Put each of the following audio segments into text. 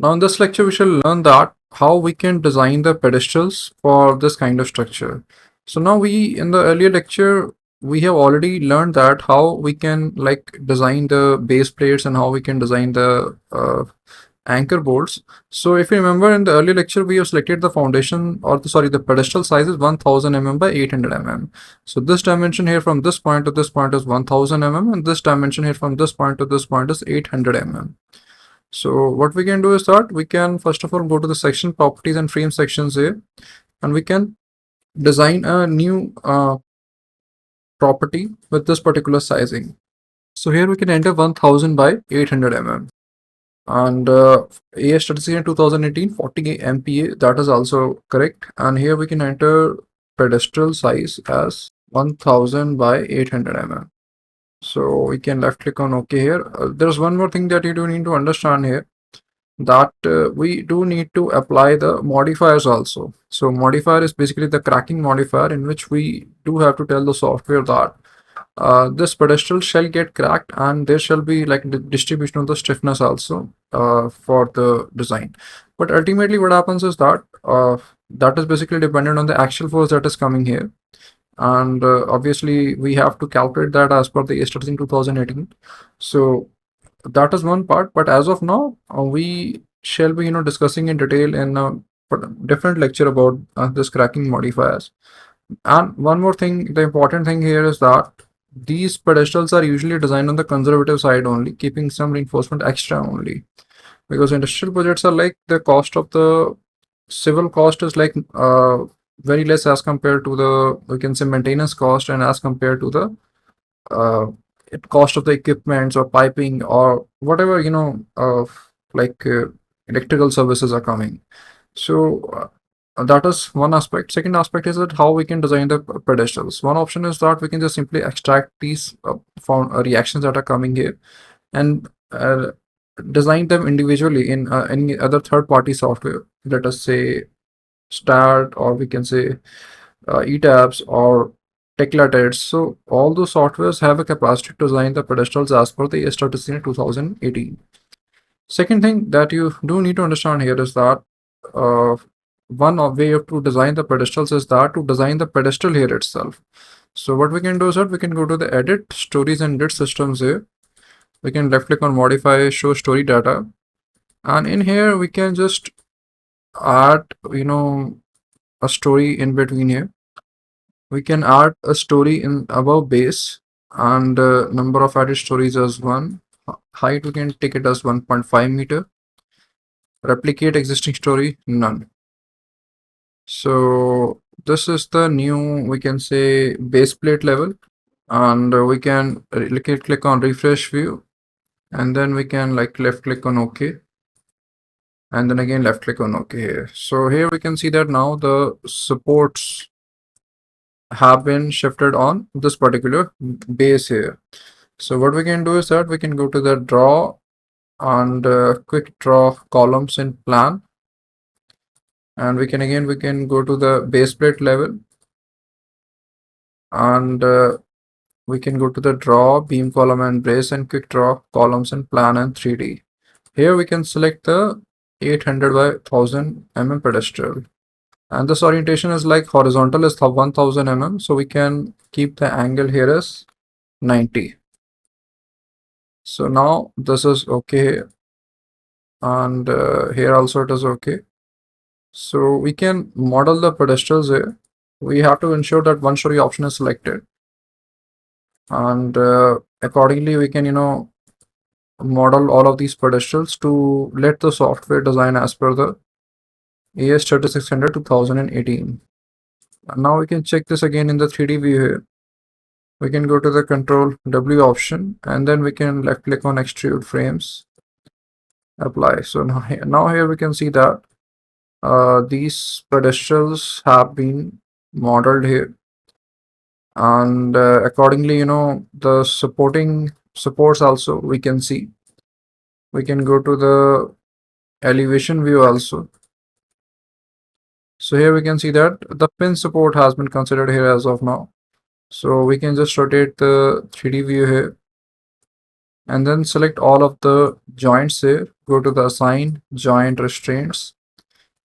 Now in this lecture, we shall learn that how we can design the pedestals for this kind of structure. So now in the earlier lecture, we have already learned that how we can like design the base plates and how we can design the anchor bolts. So if you remember in the earlier lecture, we have selected the foundation or the pedestal size is 1000 mm by 800 mm. So this dimension here from this point to this point is 1000 mm, and this dimension here from this point to this point is 800 mm. So what we can do is that we can first of all go to the section properties and frame sections here, and we can design a new property with this particular sizing. So here we can enter 1000 by 800 mm, and AS36002018 40 MPa, that is also correct. And here we can enter pedestal size as 1000 by 800 mm. So we can left click on OK here. There's one more thing that you do need to understand here, that we do need to apply the modifiers also. So modifier is basically the cracking modifier, in which we do have to tell the software that this pedestal shall get cracked, and there shall be like the distribution of the stiffness also for the design. But ultimately what happens is that that is basically dependent on the actual force that is coming here, and obviously we have to calculate that as per the AS36002018 2018. So that is one part, but as of now we shall be discussing in detail in a different lecture about this cracking modifiers. And one more thing, the important thing here is that these pedestals are usually designed on the conservative side only, keeping some reinforcement extra only, because industrial projects are like the cost of the civil cost is like very less as compared to the, we can say, maintenance cost, and as compared to the uh, cost of the equipments or piping or whatever like electrical services are coming. So that is one aspect. Second aspect is that how we can design the pedestals. One option is that we can just simply extract these found reactions that are coming here, and design them individually in any other third-party software. Let us say Start, or we can say ETABS or Teclateds. So all those softwares have a capacity to design the pedestals as per the AS3600 2018. Second thing that you do need to understand here is that uh, way to design the pedestals is that to design the pedestal here itself. So what we can do is that we can go to the edit, stories and grid systems here. We can left click on modify, show story data, and in here we can just add a story in between here. We can add a story in above base, and number of added stories as 1. Height we can take it as 1.5 meter. Replicate existing story, none. So this is the new, we can say, base plate level, and we can click on refresh view, and then we can like left click on OK, and then again left click on OK here. So here we can see that now the supports have been shifted on this particular base here. So what we can do is that we can go to the draw and quick draw columns in plan, and we can go to the base plate level, and we can go to the draw beam column and brace and quick draw columns in plan and 3D. Here we can select the 800 by 1000 mm pedestal, and this orientation is like horizontal is 1000 mm, so we can keep the angle here as 90. So now this is okay, and here also it is okay. So we can model the pedestals here. We have to ensure that one story option is selected, and accordingly we can model all of these pedestals to let the software design as per the AS3600 2018. And now we can check this again in the 3D view here. We can go to the Control W option, and then we can left click on extrude frames, apply. So now here we can see that these pedestals have been modeled here, and accordingly the supports also we can see. We can go to the elevation view also. So here we can see that the pin support has been considered here as of now. So we can just rotate the 3D view here, and then select all of the joints here. Go to the assign joint restraints.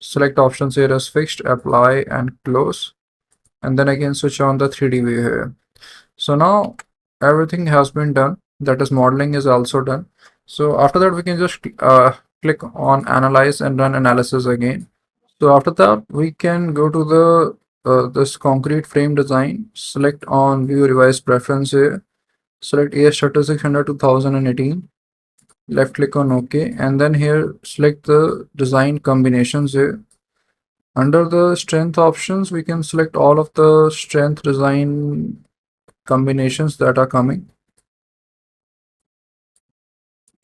Select options here as fixed, apply, and close. And then again switch on the 3D view here. So now everything has been done. That is, modeling is also done. So after that, we can just click on analyze and run analysis again. So after that, we can go to the this concrete frame design. Select on view revise preference here. Select AS3600 2018. Left click on OK, and then here select the design combinations here. Under the strength options, we can select all of the strength design combinations that are coming,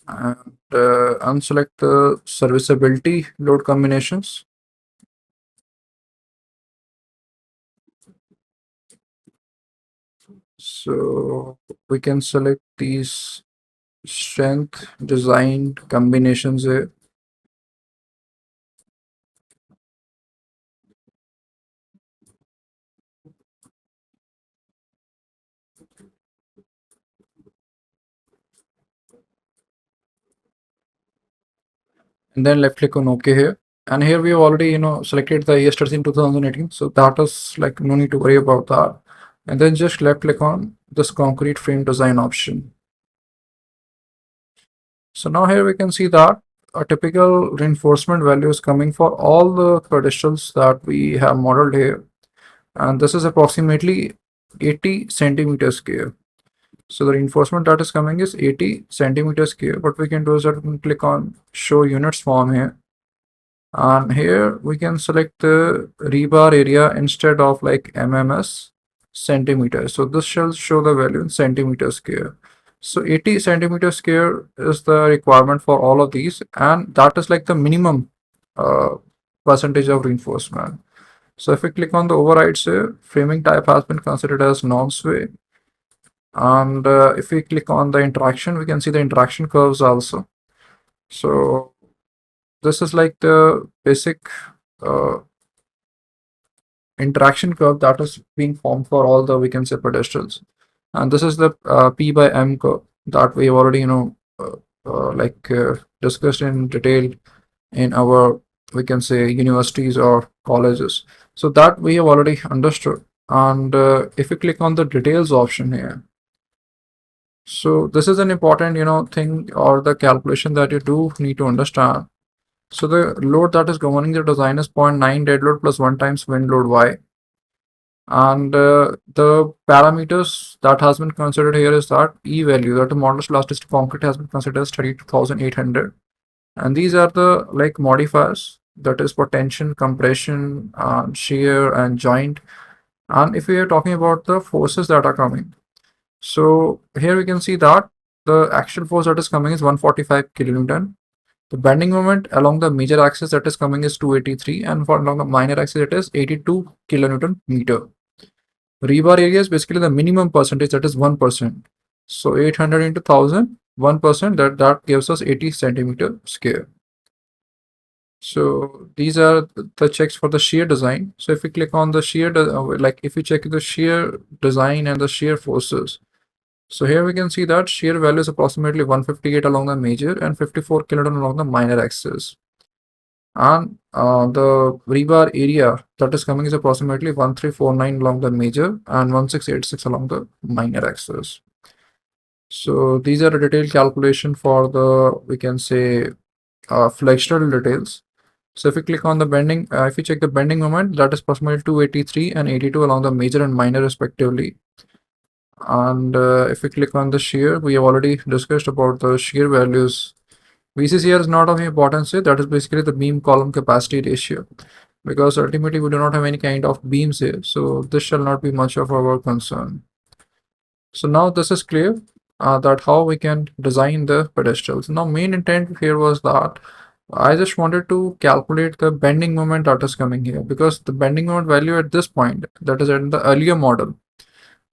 and unselect the serviceability load combinations. So we can select these strength design combinations here. And then left click on OK here. And here we have already, selected the years in 2018. So that is like no need to worry about that. And then just left click on this concrete frame design option. So now here we can see that a typical reinforcement value is coming for all the pedestals that we have modeled here. And this is approximately 80 centimeters square. So the reinforcement that is coming is 80 centimeters square. What we can do is that we can click on show units form here. And here we can select the rebar area instead of like MMS centimeters. So this shall show the value in centimeters square. So 80 centimeters square is the requirement for all of these, and that is like the minimum uh, percentage of reinforcement. So if we click on the overrides here, framing type has been considered as non-sway. And if we click on the interaction, we can see the interaction curves also. So this is like the basic uh, interaction curve that is being formed for all the, we can say, pedestals. And this is the P by M curve that we have already, discussed in detail in our, we can say, universities or colleges. So that we have already understood. And if you click on the details option here, so this is an important, thing or the calculation that you do need to understand. So the load that is governing the design is 0.9 dead load plus 1 times wind load Y. And the parameters that has been considered here is that E value, that the modulus elasticity concrete has been considered as 32,800. And these are the like modifiers, that is for tension, compression, shear, and joint. And if we are talking about the forces that are coming, so here we can see that the actual force that is coming is 145 kilonewton. The bending moment along the major axis that is coming is 283, and for along the minor axis it is 82 kilonewton meter. Rebar area is basically the minimum percentage, that is 1%. So 800 into 1000, 1%, that gives us 80 centimeter square. So these are the checks for the shear design. So if we click on the shear, like if we check the shear design and the shear forces, so here we can see that shear value is approximately 158 along the major and 54 kilonewton along the minor axis. And the rebar area that is coming is approximately 1349 along the major and 1686 along the minor axis. So these are a detailed calculation for the, we can say, flexural details. So if we click on the bending, if we check the bending moment, that is approximately 283 and 82 along the major and minor respectively. And if we click on the shear, we have already discussed about the shear values. VCCR is not of importance here. That is basically the beam column capacity ratio, because ultimately we do not have any kind of beams here. So this shall not be much of our concern. So now this is clear that how we can design the pedestals. Now main intent here was that I just wanted to calculate the bending moment that is coming here, because the bending moment value at this point, that is in the earlier model,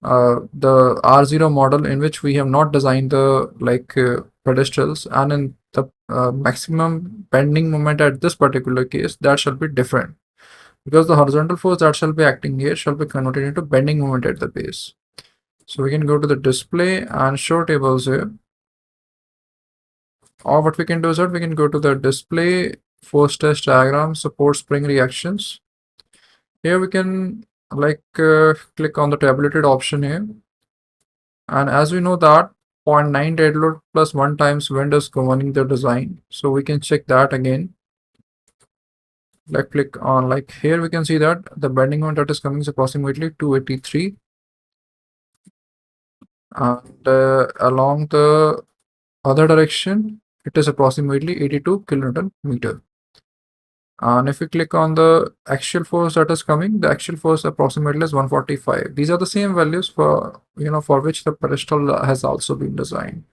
the R0 model, in which we have not designed the pedestals, and in the maximum bending moment at this particular case, that shall be different, because the horizontal force that shall be acting here shall be converted into bending moment at the base. So we can go to the display and show tables here. Or what we can do is that we can go to the display, force test diagram, support spring reactions. Here we can click on the tabulated option here. And as we know that 0.9 dead load plus 1 times wind is governing the design. So we can check that again. Click on here we can see that the bending moment that is coming is approximately 283. And along the other direction, it is approximately 82 kilonewton meter. And if we click on the axial force that is coming, the axial force approximately is 145. These are the same values for which the pedestal has also been designed.